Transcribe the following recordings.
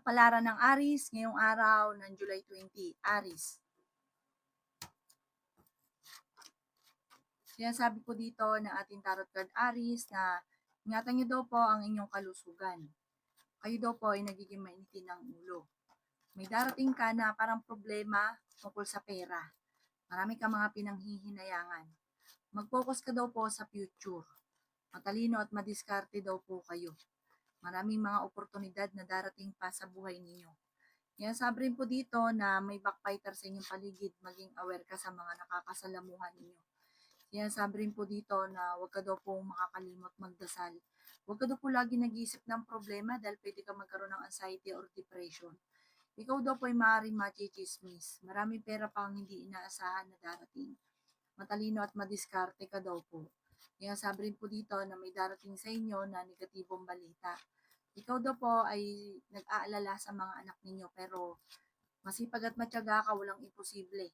Kapalaran ng Aries ngayong araw ng July 20. Aries. Sinasabi po dito ng ating tarot card Aries na ingatan niyo daw po ang inyong kalusugan. Kayo daw po ay nagiging mainitin ng ulo. May darating ka na parang problema tungkol sa pera. Marami ka mga pinanghihinayangan. Mag-focus ka daw po sa future. Matalino at madiskarte daw po kayo. Maraming mga oportunidad na darating pa sa buhay ninyo. Yan, sabi rin po dito na may backbiter sa inyong paligid, maging aware ka sa mga nakakasalamuhan ninyo. Yan, sabi rin po dito na huwag ka daw po makakalimot magdasal. Huwag ka daw po lagi nag-iisip ng problema dahil pwede ka magkaroon ng anxiety or depression. Ikaw daw po ay maaaring machichismis. Maraming pera pa ang hindi inaasahan na darating. Matalino at madiskarte ka daw po. Yan, sabi rin po dito na may darating sa inyo na negatibong balita. Ikaw daw po ay nag-aalala sa mga anak ninyo pero masipag at matyaga ka, walang imposible.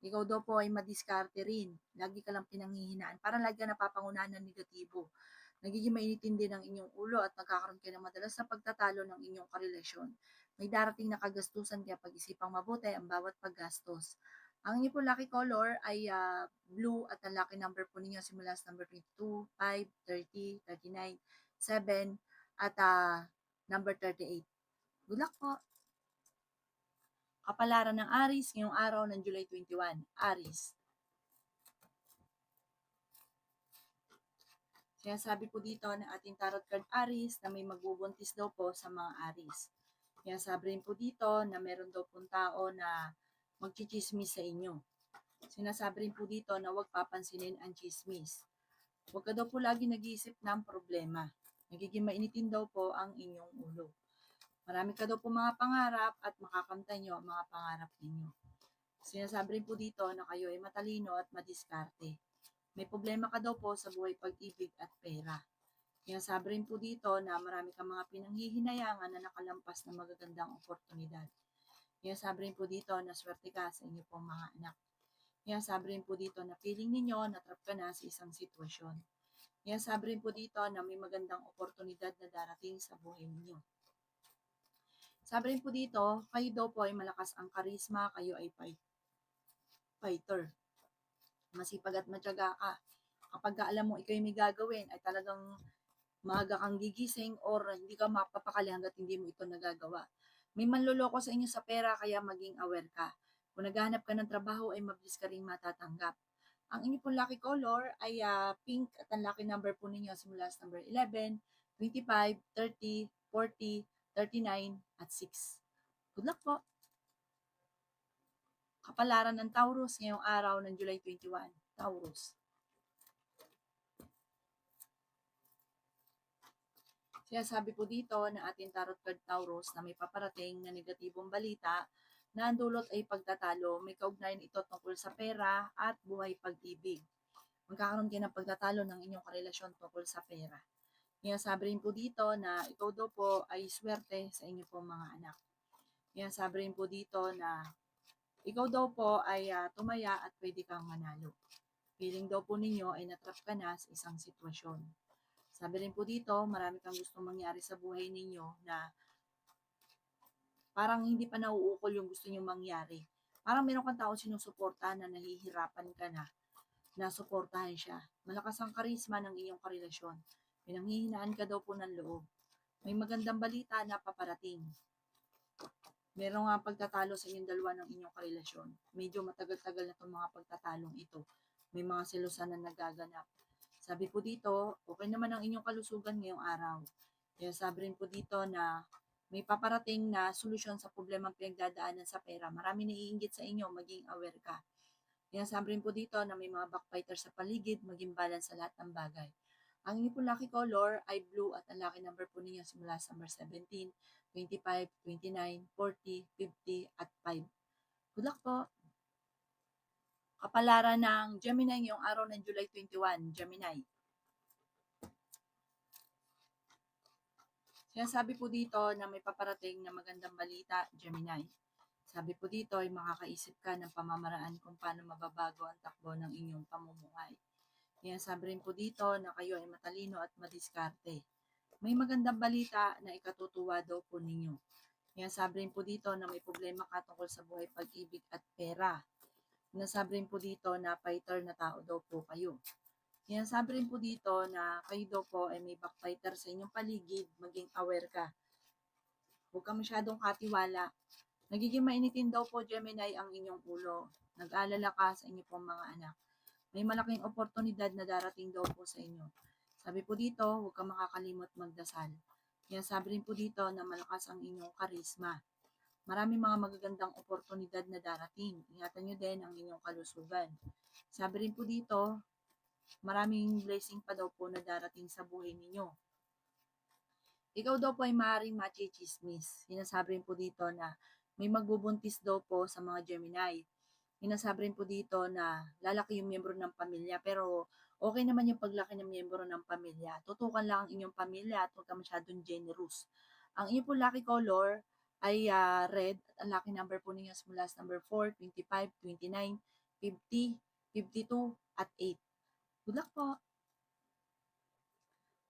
Ikaw daw po ay madiskarte rin. Lagi ka lang pinanghihinaan. Parang lagi ka napapangunahan ng negatibo. Nagiging mainitin din ang inyong ulo at nagkakaroon kayo ng madalas na pagtatalo ng inyong karelasyon. May darating na kagastusan kaya pag-isipang mabuti ang bawat paggastos. Ang inyong po lucky color ay blue at ang lucky number po ninyo simula sa number 22, 5, 30, 39, 7, at number 38. Good luck po! Kapalaran ng Aries ngayong araw ng July 21. Aries. Sinasabi po dito ng ating tarot card Aries na may magbubuntis daw po sa mga Aries. Sinasabi rin po dito na meron daw pong tao na magchichismis sa inyo. Sinasabi rin po dito na huwag papansinin ang chismis. Huwag ka daw po lagi nag-iisip ng problema. Nagiging mainitin daw po ang inyong ulo. Marami ka daw po mga pangarap at makakamtan nyo ang mga pangarap ninyo. Sinasabi rin po dito na kayo ay matalino at madiskarte. May problema ka daw po sa buhay pag-ibig at pera. Sinasabi rin po dito na marami kang mga pinanghihinayangan na nakalampas na magagandang oportunidad. Sinasabi rin po dito na swerte ka sa inyo pong mga anak. Sinasabi rin po dito na feeling ninyo na trap ka na sa isang sitwasyon. Sinasabi rin po dito na may magandang oportunidad na darating sa buhay ninyo. Sabi rin po dito, kayo daw po ay malakas ang karisma, kayo ay fighter. Masipag at matyaga ka. Kapag alam mo ikaw may gagawin, ay talagang maaga kang gigising or hindi ka mapapakali hanggat hindi mo ito nagagawa. May manloloko sa inyo sa pera, kaya maging aware ka. Kung naghahanap ka ng trabaho, ay mabilis ka rin matatanggap. Ang inyo pong lucky color ay pink at ang lucky number po ninyo simula sa number 11, 25, 30, 40, 39, at 6. Good luck po! Kapalaran ng Taurus ngayong araw ng July 21. Taurus. Sinasabi po dito na ating tarot card Taurus na may paparating na negatibong balita na ang dulot ay pagtatalo. May kaugnayan ito tungkol sa pera at buhay pag-ibig. Magkakaroon kayo ng pagtatalo ng inyong karelasyon tungkol sa pera. Sinasabi rin po dito na ikaw daw po ay swerte sa inyo pong mga anak. Sinasabi rin po dito na ikaw daw po ay tumaya at pwede kang manalo. Feeling daw po ninyo ay natrap ka na sa isang sitwasyon. Sabi rin po dito, marami kang gustong mangyari sa buhay ninyo na parang hindi pa nauukol yung gusto nyo mangyari. Parang meron kang tao sinusuportahan na nahihirapan ka na suportahan siya. Malakas ang karisma ng inyong karelasyon. Pinanghihinaan ka daw po ng loob. May magandang balita na paparating. Merong pagtatalo sa inyong dalawa ng inyong karelasyon. Medyo matagal-tagal na itong mga pagtatalong ito. May mga selosan na nagaganap. Sabi po dito, okay naman ang inyong kalusugan ngayong araw. Kaya sabi rin po dito na may paparating na solusyon sa problemang pinagdadaanan sa pera. Marami naiinggit sa inyo, maging aware ka. Kaya sabi rin po dito na may mga backbiter sa paligid, maging balance sa lahat ng bagay. Ang inyong po lucky color ay blue at ang lucky number po ninyo simula sa number 17, 25, 29, 40, 50, at 5. Good luck po! Kapalaran ng Gemini ngayong araw ng July 21, Gemini. Sinasabi po dito na may paparating na magandang balita, Gemini. Sabi po dito ay makakaisip ka ng pamamaraan kung paano mababago ang takbo ng inyong pamumuhay. Sinasabi rin po dito na kayo ay matalino at madiskarte. May magandang balita na ikatutuwa daw po ninyo. Sinasabi rin po dito na may problema ka tungkol sa buhay, pag-ibig at pera. Sinasabi rin po dito na fighter na tao daw po kayo. Sinasabi rin po dito na kayo daw po ay may backfighter sa inyong paligid, maging aware ka. Huwag ka masyadong katiwala. Nagiging mainitin daw po, Gemini, ang inyong ulo. Nag-aalala ka sa inyong pong mga anak. May malaking oportunidad na darating daw po sa inyo. Sabi po dito, huwag ka makakalimot magdasal. Sabi rin po dito na malakas ang inyong karisma. Maraming mga magagandang oportunidad na darating. Ingatan nyo din ang inyong kalusugan. Sabi rin po dito, maraming blessing pa daw po na darating sa buhay ninyo. Ikaw daw po ay maaaring machichismis. Sinasabi rin po dito na may magbubuntis daw po sa mga Gemini. Sinasabi rin po dito na lalaki yung miyembro ng pamilya, pero okay naman yung paglaki ng miyembro ng pamilya. Tutukan lang ang inyong pamilya at huwag ka masyadong generous. Ang inyong po lucky color ay red at ang lucky number po ninyo is mula sa number 4, 25, 29, 50, 52 at 8. Good luck po!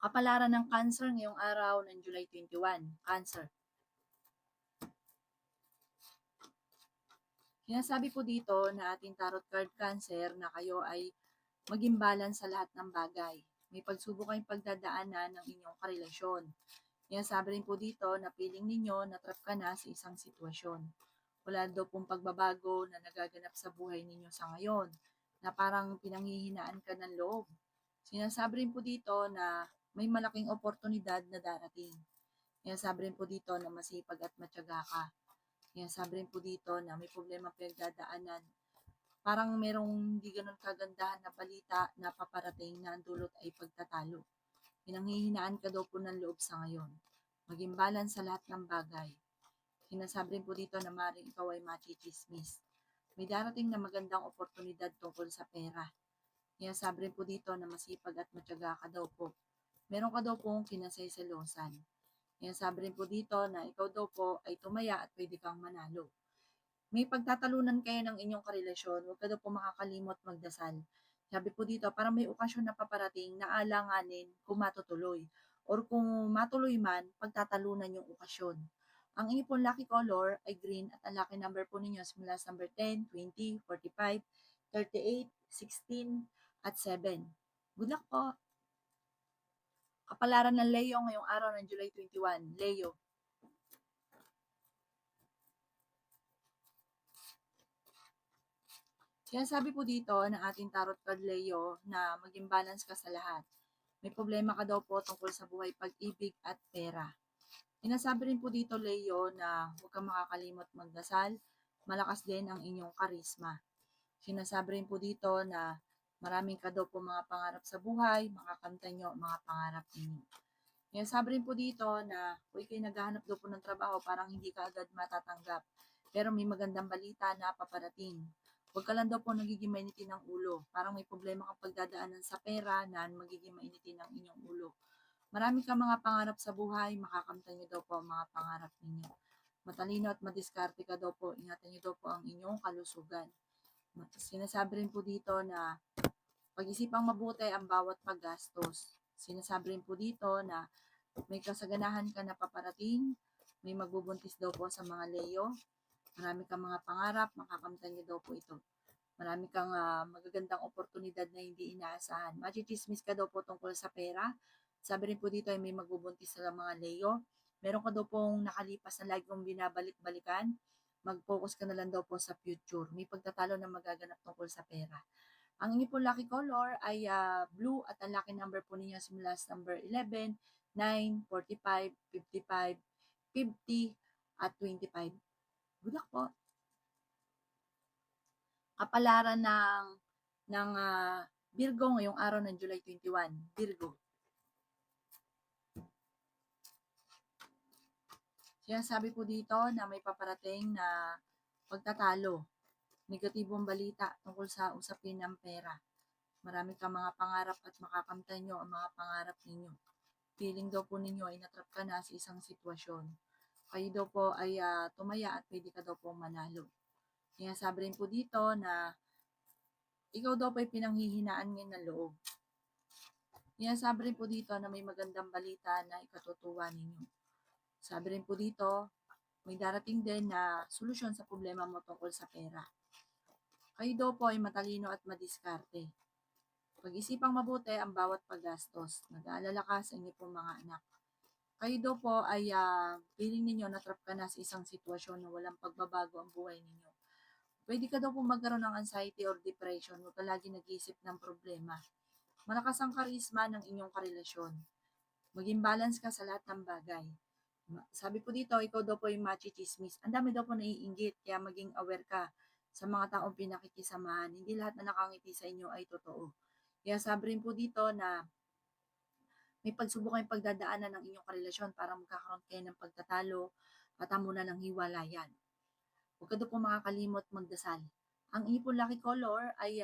Kapalaran ng Cancer ngayong araw ng July 21. Cancer. Sinasabi po dito na ating tarot card Cancer na kayo ay maging balance sa lahat ng bagay. May pagsubok kayong pagdadaanan ng inyong karelasyon. Sinasabi rin po dito na feeling ninyo na trap ka na sa isang sitwasyon. Wala daw pong pagbabago na nagaganap sa buhay ninyo sa ngayon, na parang pinanghihinaan ka ng loob. Sinasabi rin po dito na may malaking oportunidad na darating. Sinasabi rin po dito na masipag at matyaga ka. Sinasabi rin po dito na may problema pinagdadaanan. Parang merong hindi ganun kagandahan na balita na paparating na ang dulot ay pagtatalo. Pinanghihinaan ka daw po ng loob sa ngayon. Maging balance sa lahat ng bagay. Sinasabi rin po dito na maaaring ikaw ay machichismis. May darating na magandang oportunidad tungkol sa pera. Sinasabi rin po dito na masipag at matyaga ka daw po. Meron ka daw pong kinasaysalusan. Sinasabi rin po dito na ikaw daw po ay tumaya at pwede kang manalo. May pagtatalunan kayo ng inyong karelasyon, huwag ka daw po makakalimot magdasal. Sabi po dito, parang may okasyon na paparating na alanganin kung matutuloy. Or kung matuloy man, pagtatalunan yung okasyon. Ang inyong pong lucky color ay green at ang lucky number po ninyo is mula sa number 10, 20, 45, 38, 16, at 7. Good luck po! Kapalaran ng Leo ngayong araw ng July 21. Leo. Sinasabi po dito ng ating tarot card Leo na maging balance ka sa lahat. May problema ka daw po tungkol sa buhay, pag-ibig at pera. Sinasabi rin po dito Leo na huwag kang makakalimot magdasal, malakas din ang inyong karisma. Sinasabi rin po dito na maraming ka daw po mga pangarap sa buhay, makakamtan nyo ang mga pangarap ninyo. Sinasabi rin po dito na kung kayo naghahanap daw po ng trabaho, parang hindi ka agad matatanggap. Pero may magandang balita na paparating. Huwag ka lang daw po nagiging mainitin ng ulo. Parang may problema kang pagdadaanan sa pera na magiging mainitin ang inyong ulo. Marami kang mga pangarap sa buhay, makakamtan nyo daw po ang mga pangarap ninyo. Matalino at madiskarte ka daw po, ingatan nyo daw po ang inyong kalusugan. Sinasabi rin po dito na pag-isipang mabuti ang bawat paggastos. Sinasabi rin po dito na may kasaganahan ka na paparating, may magbubuntis daw po sa mga Leo. Marami kang mga pangarap, makakamtan niyo daw po ito. Marami kang magagandang oportunidad na hindi inaasahan. Machichismis ka daw po tungkol sa pera. Sabi rin po dito ay may magbubuntis sa mga Leo. Meron ka daw pong nakalipas na lagi mong binabalik-balikan. Mag-focus ka na lang daw po sa future. May pagtatalo na magaganap tungkol sa pera. Ang inyong po lucky color ay blue at ang lucky number po ninyo simula sa number 11, 9, 45, 55, 50, at 25. Good luck po. Kapalaran ng Virgo ngayong araw ng July 21. Virgo. Sinasabi po dito na may paparating na pagtatalo. Negatibong balita tungkol sa usapin ng pera. Marami kang mga pangarap at makakamtan nyo ang mga pangarap ninyo. Feeling daw po ninyo ay natrap ka na sa isang sitwasyon. Kayo daw po ay tumaya at pwede ka daw po manalo. Sinasabi rin po dito na ikaw daw po ay pinanghihinaan ngayon ng loob. Sinasabi rin po dito na may magandang balita na ikatutuwa ninyo. Sabi rin po dito, may darating din na solusyon sa problema mo tungkol sa pera. Kayo daw po ay matalino at madiskarte. Pag-isipang mabuti ang bawat paggastos. Nag-aalala ka sa inyo pong mga anak. Kayo daw po ay feeling ninyo na-trap ka na sa isang sitwasyon na walang pagbabago ang buhay ninyo. Pwede ka daw po magkaroon ng anxiety or depression, huwag ka lagi nag-iisip ng problema. Malakas ang karisma ng inyong karelasyon. Maging balance ka sa lahat ng bagay. Sabi po dito, ikaw daw po yung machi-chismis. Ang dami daw po naiinggit, kaya maging aware ka sa mga taong pinakikisamahan. Hindi lahat na nakangiti sa inyo ay totoo. Kaya sabi rin po dito na may pagsubok kayong pagdadaanan ng inyong karelasyon para magkakaroon kayo ng pagtatalo at hamunan ng hiwalayan. Huwag ka daw po makakalimot magdasal. Ang inyong pong lucky color ay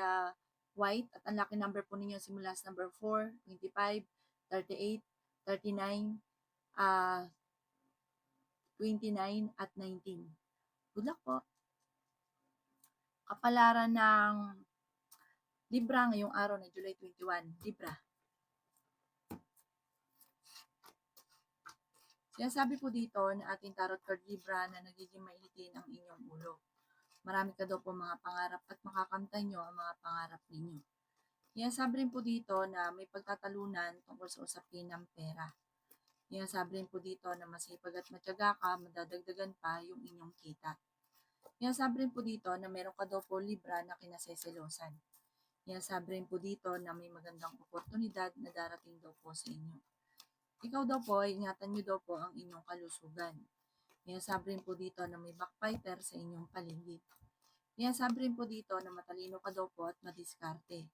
white at ang lucky number po ninyo simula sa number 4, 25, 38, 39, 29 at 19. Good luck po. Kapalaran ng Libra ngayong araw na July 21. Libra. Sinasabi po dito na ating tarot card Libra na nagiging mainitin ang inyong ulo. Marami ka daw po mga pangarap at makakamtan nyo ang mga pangarap ninyo. Sinasabi rin po dito na may pagtatalunan tungkol sa usapin ng pera. Sinasabi rin po dito na masipag at matyaga ka, madadagdagan pa yung inyong kita. Sinasabi rin po dito na meron ka daw po Libra na kinaseselosan. Sinasabi rin po dito na may magandang oportunidad na darating daw po sa inyo. Ikaw daw po, ingatan nyo daw po ang inyong kalusugan. Sinasabi rin po dito na may backfighter sa inyong paligid. Sinasabi rin po dito na matalino ka daw po at madiskarte.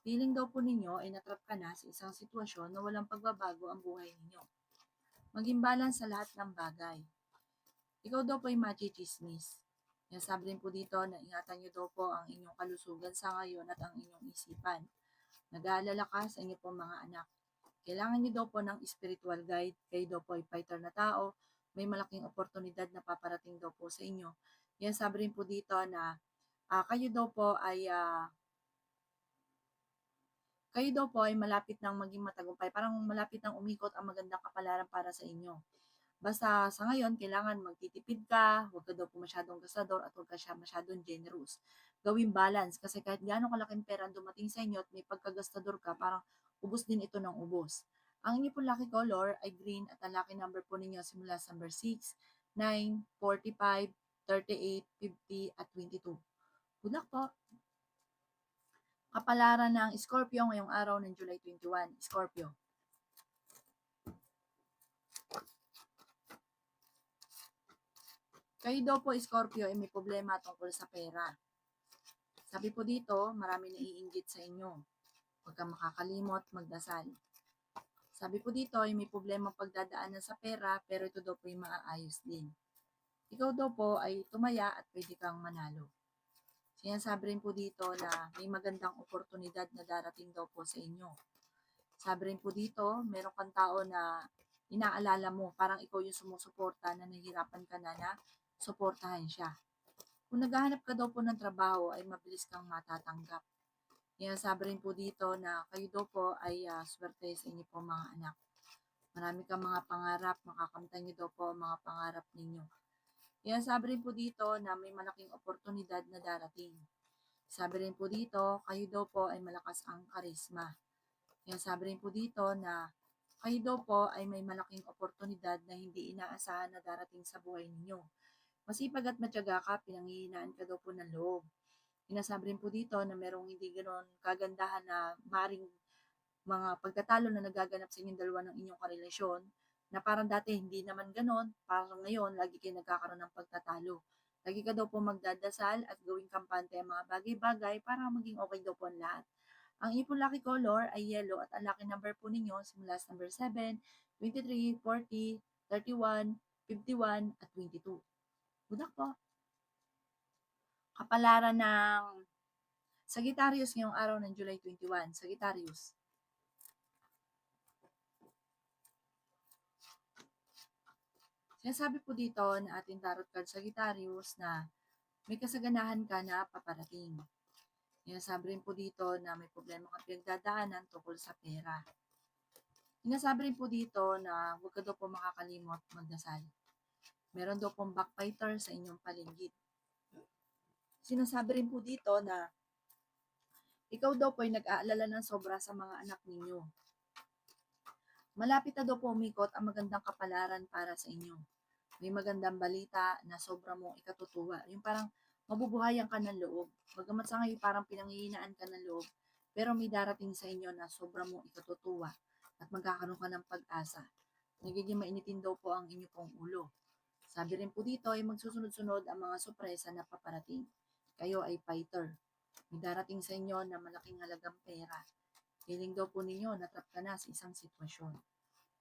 Feeling daw po ninyo ay natrap ka na sa isang sitwasyon na walang pagbabago ang buhay ninyo. Maging balance sa lahat ng bagay. Ikaw daw po ay machi-chismis. Sinasabi rin po dito na ingatan nyo daw po ang inyong kalusugan sa ngayon at ang inyong isipan. Nag-aalala ka sa inyo po mga anak. Kailangan nyo daw po ng spiritual guide. Kayo daw po ay fighter na tao. May malaking oportunidad na paparating daw po sa inyo. Sabi rin po dito na kayo daw po ay malapit nang maging matagumpay. Parang malapit nang umikot ang magandang kapalaran para sa inyo. Basta sa ngayon, kailangan magtitipid ka, huwag ka daw po masyadong gastador at huwag ka siya masyadong generous. Gawing balance kasi kahit gaano kalaking pera dumating sa inyo at may pagkagastador ka, parang ubos din ito ng ubos. Ang inyo po lucky color ay green at ang lucky number po ninyo simula sa number 6, 9, 45, 38, 50 at 22. Good luck po! Kapalaran ng Scorpio ngayong araw ng July 21. Scorpio. Kayo daw po, Scorpio, ay may problema tungkol sa pera. Sabi po dito, marami naiinggit sa inyo. Huwag kang makakalimot, magdasal. Sabi po dito, ay may problema pagdadaanan sa pera, pero ito daw po ay maaayos din. Ikaw daw po ay tumaya at pwede kang manalo. Sinasabi rin po dito na may magandang oportunidad na darating daw po sa inyo. Sabi rin po dito, meron kang tao na inaalala mo, parang ikaw yung sumusuporta na nahihirapan ka na suportahan siya. Kung naghahanap ka daw po ng trabaho ay mabilis kang matatanggap. Sabi rin po dito na kayo daw po ay swerte sa inyo po mga anak. Marami kang mga pangarap, makakamtan niyo daw po ang mga pangarap ninyo. Sabi rin po dito na may malaking oportunidad na darating. Sabi rin po dito, kayo daw po ay malakas ang karisma. Sabi rin po dito na kayo daw po ay may malaking oportunidad na hindi inaasahan na darating sa buhay ninyo. Masipag at matyaga ka, pinanghihinaan ka daw po ng loob. Sinasabi rin po dito na merong hindi ganoon kagandahan na maring mga pagtatalo na nagaganap sa inyong dalawa ng inyong karelasyon na parang dati hindi naman ganoon, parang ngayon lagi kayo nagkakaroon ng pagtatalo. Lagi ka daw po magdadasal at gawing kampante ang mga bagay-bagay para maging okay daw po ang lahat. Ang ipon lucky color ay yellow at ang lucky number po ninyo simula sa number 7, 23, 40, 31, 51 at 22. Good luck po! Kapalaran ng Sagittarius ngayong araw ng July 21. Sagittarius. Sinasabi po dito na ating tarot card Sagittarius na may kasaganahan ka na paparating. Sinasabi rin po dito na may problema kang pinagdadaanan tungkol sa pera. Sinasabi rin po dito na huwag ka daw po makakalimot magdasal. Meron daw pong backbiter sa inyong paligid. Sinasabi rin po dito na ikaw daw po ay nag-aalala ng sobra sa mga anak ninyo. Malapit na daw po umikot ang magandang kapalaran para sa inyo. May magandang balita na sobra mong ikatutuwa. Yung parang mabubuhayan ka ng loob. Bagamat sa ngayon parang pinanghihinaan ka ng loob, pero may darating sa inyo na sobra mong ikatutuwa at magkakaroon ka ng pag-asa. Nagiging mainitin daw po ang inyo pong ulo. Sabi rin po dito ay magsusunod-sunod ang mga sorpresa na paparating. Kayo ay fighter. May darating sa inyo na malaking halagang pera. Feeling daw po ninyo natrap ka na sa isang sitwasyon.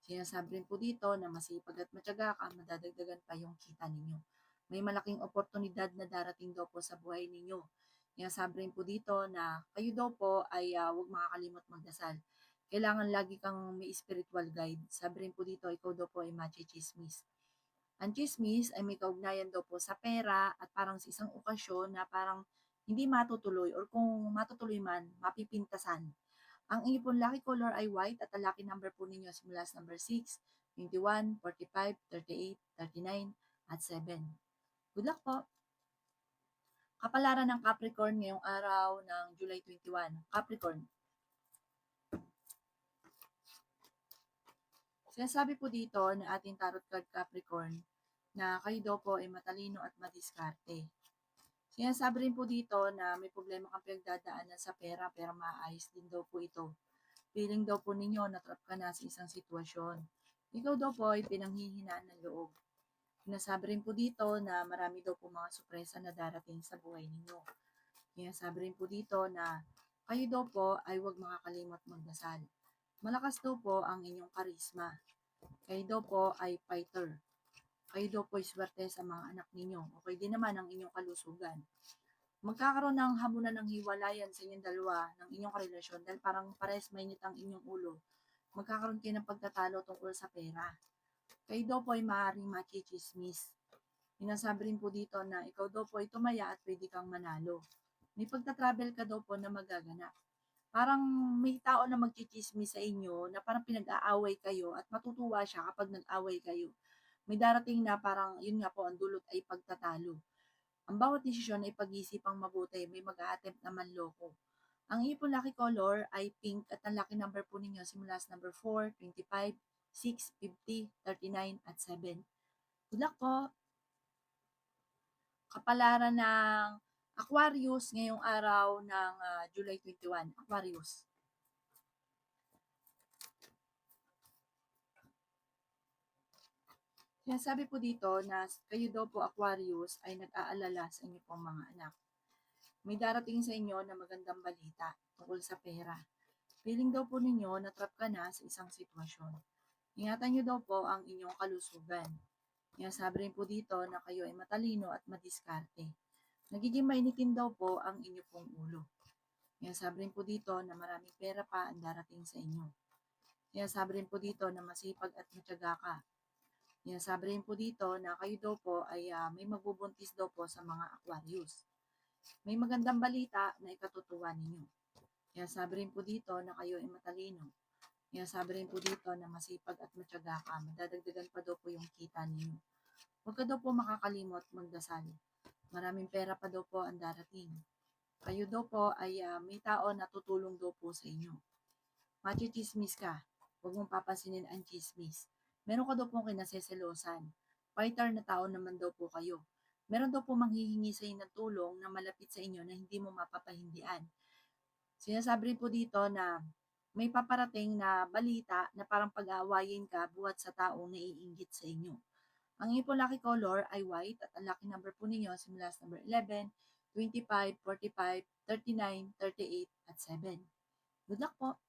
Sinasabi rin po dito na masipag at matyaga ka, madadagdagan pa yung kita ninyo. May malaking oportunidad na darating daw po sa buhay ninyo. Sinasabi rin po dito na kayo daw po ay huwag makakalimot magdasal. Kailangan lagi kang may spiritual guide. Sabi rin po dito, ikaw daw po ay machichismis. Ang chismis ay may kaugnayan daw po sa pera at parang sa isang okasyon na parang hindi matutuloy or kung matutuloy man, mapipintasan. Ang inyong pong lucky color ay white at ang lucky number po ninyo simula sa number 6, 21, 45, 38, 39, at 7. Good luck po! Kapalaran ng Capricorn ngayong araw ng July 21. Capricorn. Sinasabi po dito na ating tarot card Capricorn na kayo daw po ay matalino at madiskarte. Sinasabi rin po dito na may problema kang pinagdadaanan sa pera pero maayos din daw po ito. Feeling daw po ninyo natrap ka na sa isang sitwasyon. Ikaw daw po ay pinanghihinaan ng loob. Sinasabi rin po dito na marami daw po mga sorpresa na darating sa buhay ninyo. Sinasabi rin po dito na kayo daw po ay huwag makakalimot magdasal. Malakas daw po ang inyong karisma. Kayo daw po ay fighter. Kayo daw po ay swerte sa mga anak ninyo. Okay din naman ang inyong kalusugan. Magkakaroon ng hamunan ng hiwalayan sa inyong dalawa ng inyong karelasyon dahil parang pares mainit ang inyong ulo. Magkakaroon kayo ng pagtatalo tungkol sa pera. Kayo daw po ay maaaring machichismis. Sinasabi rin po dito na ikaw daw po ay tumaya at pwede kang manalo. May pagta-travel ka daw po na magaganap. Parang may tao na magchichismis sa inyo na parang pinag-aaway kayo at matutuwa siya kapag nag-away kayo. May darating na parang yun nga po ang dulot ay pagtatalo. Ang bawat desisyon ay pag-iisipang mabuti, may mag-a-attempt na manloko. Ang iyong lucky color ay pink at ang lucky number po ninyo simula sa number 4, 25, 6, 50, 39, at 7. Good luck po! Kapalaran ng Aquarius ngayong araw ng July 21. Aquarius. Sinasabi po dito na kayo daw po Aquarius ay nag-aalala sa inyo pong mga anak. May darating sa inyo na magandang balita tungkol sa pera. Feeling daw po ninyo na trap ka na sa isang sitwasyon. Ingatan nyo daw po ang inyong kalusugan. Sinasabi rin po dito na kayo ay matalino at madiskarte. Nagiging mainitin daw po ang inyo pong ulo. Sinasabi rin po dito na maraming pera pa ang darating sa inyo. Sinasabi rin po dito na masipag at matyaga ka. Sinasabi rin po dito na kayo daw po ay may magbubuntis daw po sa mga Aquarius. May magandang balita na ikatutuwa ninyo. Sinasabi rin po dito na kayo ay matalino. Sinasabi rin po dito na masipag at matyaga ka. Madadagdagan pa daw po yung kita ninyo. Huwag ka daw po makakalimot magdasal. Maraming pera pa daw po ang darating. Kayo daw po ay may tao na tutulong daw po sa inyo. Machichismis ka. Huwag mong papansinin ang chismis. Meron ka daw pong kinaseselosan. Fighter na tao naman daw po kayo. Meron daw po manghihingi sa inyo ng tulong na malapit sa inyo na hindi mo mapapahindian. Sinasabi rin po dito na may paparating na balita na parang pag-aawayin ka buhat sa taong naiinggit sa inyo. Ang inyong po lucky color ay white at ang lucky number po ninyo simula sa number 11, 25, 45, 39, 38, at 7. Good luck po!